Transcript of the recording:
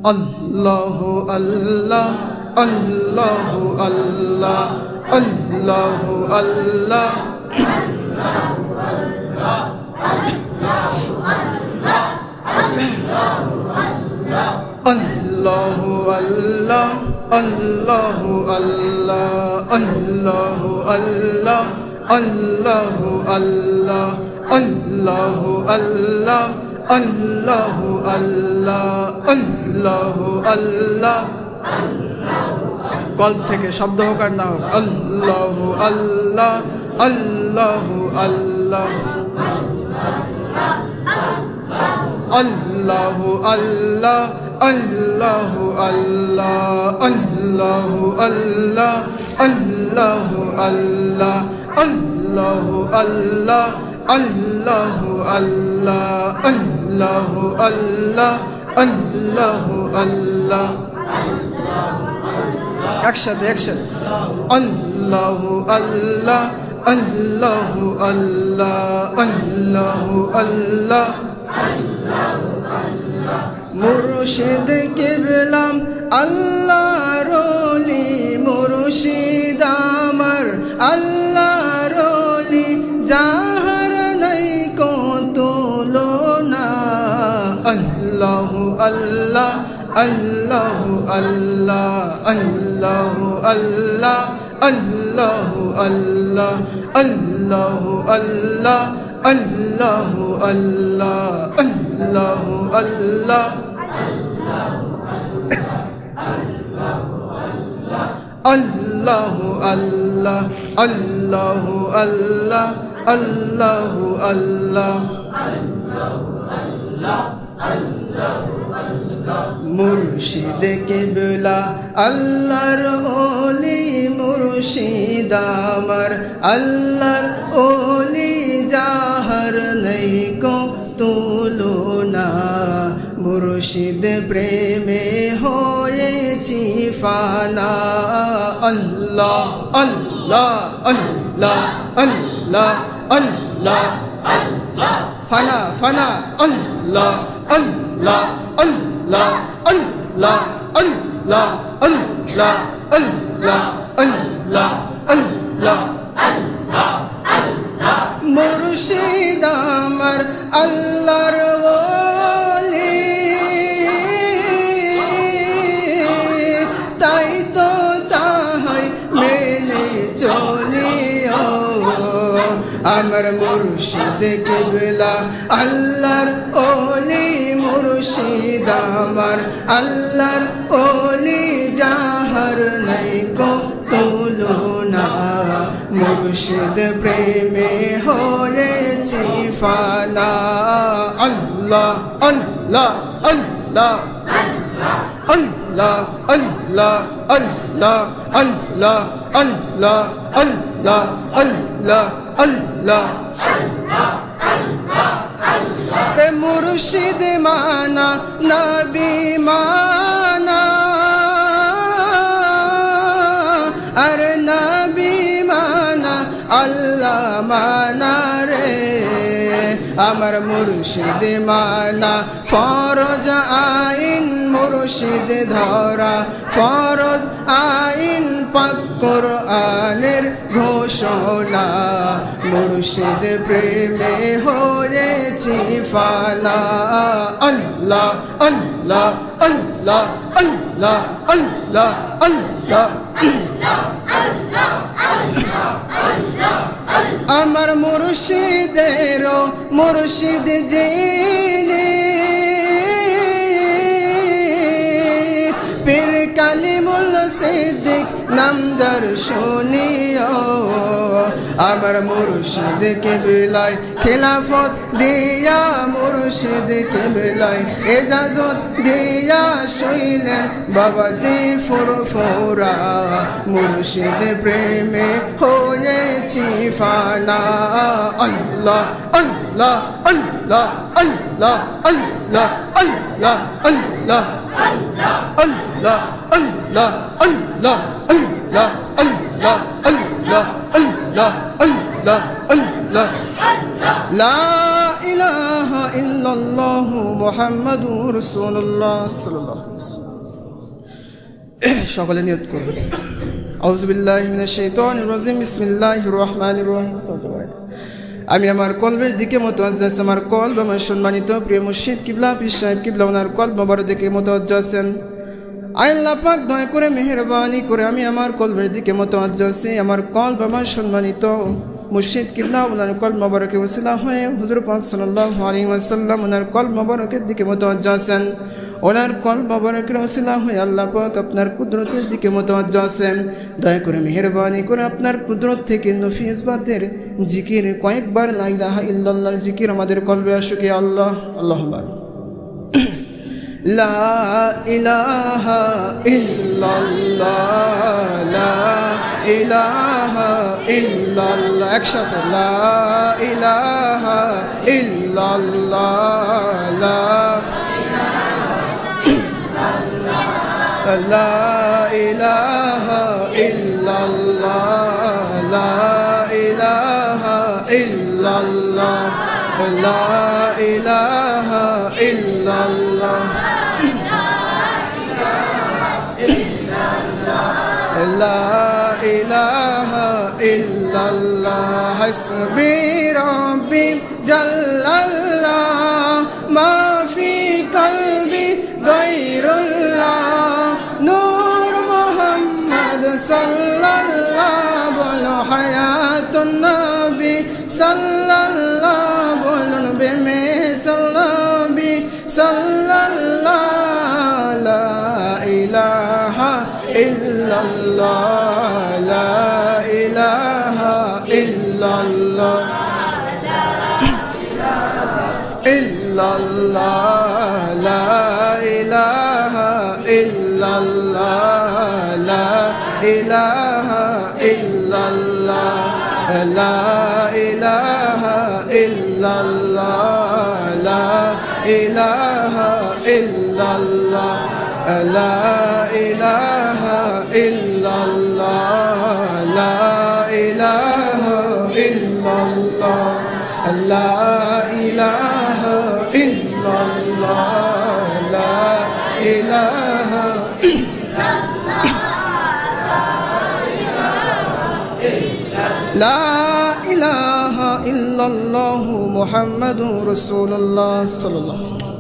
Allahu Allah, Allahu Allah, Allahu Allah, Allahu Allah, Allahu Allah, Allahu Allah, Allahu Allah, Allahu Allah, Allahu Allah, Allahu Allah, call থেকে শব্দ হোক আর না হোক আল্লাহু আল্লাহ, আল্লাহু আল্লাহ, Allahu Allah, Allahu Allah, Allahu Allah, Allahu Allah, Allahu Allah, Allahu Allah, Allahu Allah, Allahu Allah, একসাথে একসাথে Allahu Allah, Allahu Allah, Allahu Allah, মুর্শিদ কিবলাম আল্লাহর ওলি, মুর্শিদ আমার আল্লাহর ওলি, যাহার নাই কো তুলনা। আল্লাহু আল্লাহ, আল্লাহু আল্লাহ, আল্লাহু আল্লাহ, আল্লাহু আল্লাহ, আল্লাহু আল্লাহ, Allahu Allah, Allahu Allah, Allahu Allah, Allahu Allah, Allahu Allah, মুর্শিদ কিবলা আল্লাহর ওলি, মুর্শিদ আমার আল্লাহর ওলি, যাহার নাই কো তুলনা। মুর্শিদ প্রেমে হয়েছি ফানা। আল্লাহ আল্লাহ আল্লাহ আল্লাহ আল্লাহ আল্লাহ, ফানা ফানা আল্লাহ আল্লাহ আল্লাহ আল্লাহ আল্লাহ আল্লাহ আল্লাহ আল্লাহ আল্লাহ আল্লাহ, মুর্শিদ আমার আল্লাহর ওলি, তাই তো তাহাই মেনে চলিও। আমার মুর্শিদ কিবলা আল্লাহর ওলি, মুর্শিদ আমার আল্লাহর ওলি, যাহার নাই কো তুলনা। মুর্শিদ প্রেমে হয়েছি ফানা। আল্লাহ আল্লাহ আল্লাহ আল্লাহ আল্লাহ আল্লাহ আল্লাহ আল্লাহ আল্লাহ আল্লাহ আল্লাহ, মুর্শিদ মানা নবী মানা, আর নবী মানা আল্লাহ মানা রে। আমার মুর্শিদ মানা ফরজ আইন, মুর্শিদ ধরা ফরজ আইন, পাক কুরআনের ঘোষণা। মুর্শিদ প্রেমে হয়েছি ফানা। আল্লাহ আল্লাহ আল্লাহ আল্লাহ আল্লাহ আল্লাহ, আমার মুর্শিদের মুর্শিদ যিনি, পীর কালিমুল সিদ্দিক নাম যার শুনিও। আমার মুর্শিদ কিবলায় খিলাফত দিয়া, মুর্শিদ কিবলায় এজাজত দিয়া, শুইলেন বাবাজি ফুরফুরা। মুর্শিদ প্রেমে হয়েছি ফানা। আল্লাহ আল্লাহ আল্লাহ আল্লাহ আল্লাহ আল্লাহ আল্লাহ আল্লাহ আল্লাহ আল্লাহ আল্লাহ আল্লাহ আল্লাহ আল্লাহ আল্লাহ আল্লাহ, লা ইলাহা ইল্লাল্লাহু মুহাম্মাদুর রাসূলুল্লাহ সাল্লাল্লাহু আলাইহি ওয়াসাল্লাম। সকলে নিয়ত করুন। আউযু বিল্লাহি মিনাশ শাইতানির রাজিম। বিসমিল্লাহির রহমানির রহিম। আমি আমার কলবের দিকে মুতাওয়াজ্জিহ আছি। আমার কলব আমার সম্মানিত প্রিয় মুর্শিদ কিবলা পীর সাহেব কিবলা ওনার কলব মোবারক দিকে মুতাওয়াজ্জিহ আছেন। আল্লাহ পাক দয়া করে মেহেরবানি করে আমি আমার কলবের দিকে মুতাওয়াজ্জিহ আছি। আমার কলব আমার সম্মানিত মুর্শিদ কিবলা ওনার কলব মোবারকে ওসিলা হয়ে হুজুর পাক সাল্লাল্লাহু আলাইহি ওয়াসাল্লাম ওনার কলব মোবারকের দিকে মুতাওয়াজ্জিহ আছেন। ওনার কলব মোবারকের ওসিলা হয়ে আল্লাহ পাক আপনার কুদরতের দিকে মুতাওয়াজ্জিহ আছেন। দয়া করে মেহেরবানি করে আপনার কুদরত থেকে নফিস বাতের জিকির কয়েকবার লা ইলাহা ইল্লাল্লাহর জিকির আমাদের কলবে আসুক ইয়া আল্লাহ। আল্লাহুম্মা লা ইলাহা ইল্লাল্লাহ লা ইলাহা ইল্লাল্লাহ একসাথে লা ইলাহা ইল্লাল্লাহ লা ইলাহা ইল্লাল্লাহ লা ইলাহা ইল্লাল্লাহ লা ইলাহা ইল্লাল্লাহ লা ইলাহা ইল্লাল্লাহ হাসবি রাব্বি জাল্লাল্লাহ মা ফি কলবি গায়রুল্লাহ নূর মুহাম্মদ সাল্লাল্লাহ বলো হায়াতুন নবী সাল্লাল্লাহ বলুন বেমে সাল্লাবি সাল্লাল্লাহ লা ইলাহা ইল্লাল্লাহ লা ইলাহা ইল্লাল্লাহ ইল্লাল্লাহ লা ইলাহা ইল্লাল্লাহ লা ইলাহা ইল্লাল্লাহ লা ইলাহা ইল্লাল্লাহ লা ইলাহা ইল্লাল্লাহ লা ইলাহা ইল্লাল্লাহ লা ইলাহা ইল্লাল্লাহ লা ইলাহা ইল্লাল্লাহ লা ইলাহা লা ইলাহা ইল্লাল্লাহু মুহাম্মাদুর রাসূলুল্লাহ সাল্লাল্লাহু